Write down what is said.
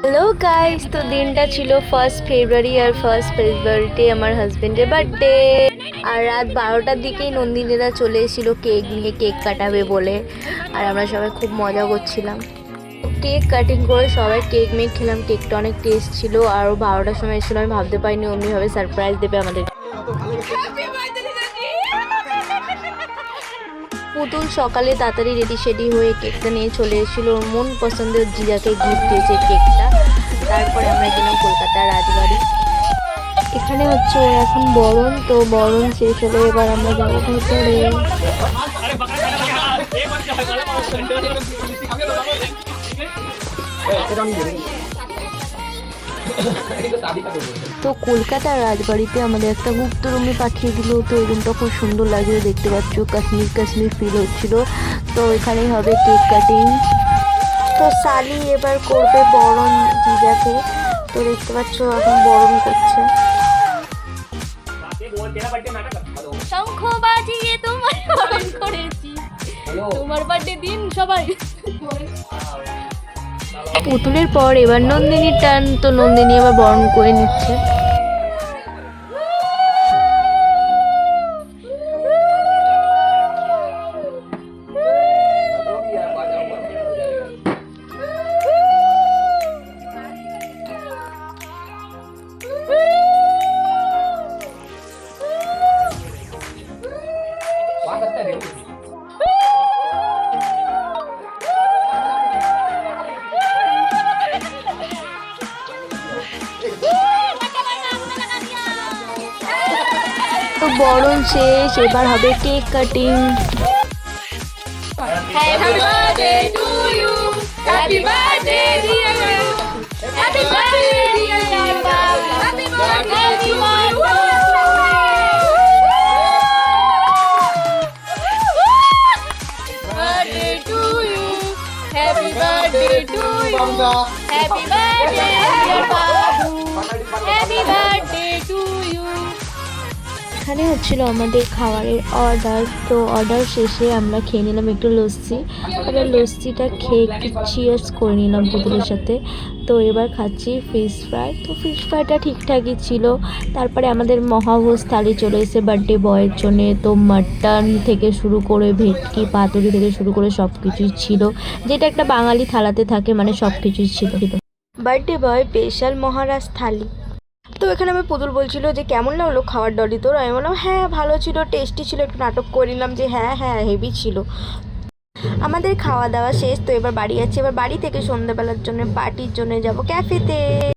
Hello guys, তো দিনটা ছিল 1 ফেব্রুয়ারি আর 1 ফেব্রুয়ারিতে আমার হাজবেন্ডের বার্থডে। আর রাত 12টার দিকেই নন্দিনীরা চলে এসেছিল কেক নিয়ে, কেক কাটাবে বলে। আর আমরা সবাই খুব মজা করছিলাম। কেক কাটিং করে সবাই কেক মেক খেলাম। কেকটা অনেক টেস্ট ছিল। আর 12টার সময় এসেছিল, আমি ভাবতে পারিনি অমনিভাবে সারপ্রাইজ দেবে আমাদের। পুতুল সকালে তাড়াতাড়ি রেডি সেডি হয়ে কেকটা নিয়ে চলে এসেছিল। ওর মন পছন্দের জিজাকে গিফট দিয়েছে কেকটা। তারপরে আমরা গেলাম কলকাতার রাজবাড়ি। এখানে হচ্ছে ওর এখন বরণ, তো বরণ শেষ হলে এবার আমরা যাবো ভেতরে। তো কলকাতার রাজবাড়িতে আমাদের একটা গুপ্ত রুমে পাঠিয়ে দিল। তো এই রুমটা খুব সুন্দর লাগছিল, দেখতে পাচ্ছ কাশ্মীর কাশ্মীর ফিল হচ্ছিল। তো এখানেই হবে কেক কাটিং। তো সালি এবার করবে বরণ জিজাকে। তো দেখতে পাচ্ছ এখন বরণ করছে। শঙ্খ বাজিয়ে তোমার বরণ করেছি, তোমার বার্থডে দিন সবাই। পুতুলের পর এবার নন্দিনীর টান। তো নন্দিনী এবার বরণ করে নিচ্ছে। তো বরণ শেষ, এবার হবে cake cutting. Happy birthday to you, happy birthday dear you, happy birthday dear Papa, happy birthday to you. Birthday to you, happy birthday to you, happy birthday dear Babu, happy birthday to you. এখানে হচ্ছিল আমাদের খাবারের order. তো order শেষে আমরা খেয়ে নিলাম একটু লস্যি। এবার লস্যিটা খেয়ে একটু চিয়ার্স করে নিলাম পুতুলের সাথে। তো এবার খাচ্ছি ফিশ ফ্রাই। তো ফিশ ফ্রাইটা ঠিকঠাকই ছিল। তারপরে আমাদের মহাভোজ থালি চলে এসে বার্থডে বয়ের জন্যে। তো মাটন থেকে শুরু করে ভেটকি পাতুরি থেকে শুরু করে সব কিছুই ছিল, যেটা একটা বাঙালি থালাতে থাকে, মানে সব কিছুই ছিল। বার্থডে বয় স্পেশাল মহারাজ থালি। তো এখানে আমি পুতুল বলছিল যে কেমন লাগলো খাবার ডলি তোর। আমি বললাম হ্যাঁ ভালো ছিল, টেস্টি ছিল। একটু নাটক করে নিলাম যে হ্যাঁ হ্যাঁ হেভি ছিল। আমাদের খাওয়া দাওয়া শেষ। তো এবার বাড়ি যাচ্ছি। এবার বাড়ি থেকে সন্ধ্যাবেলার জন্য পার্টির জন্য যাব ক্যাফেতে।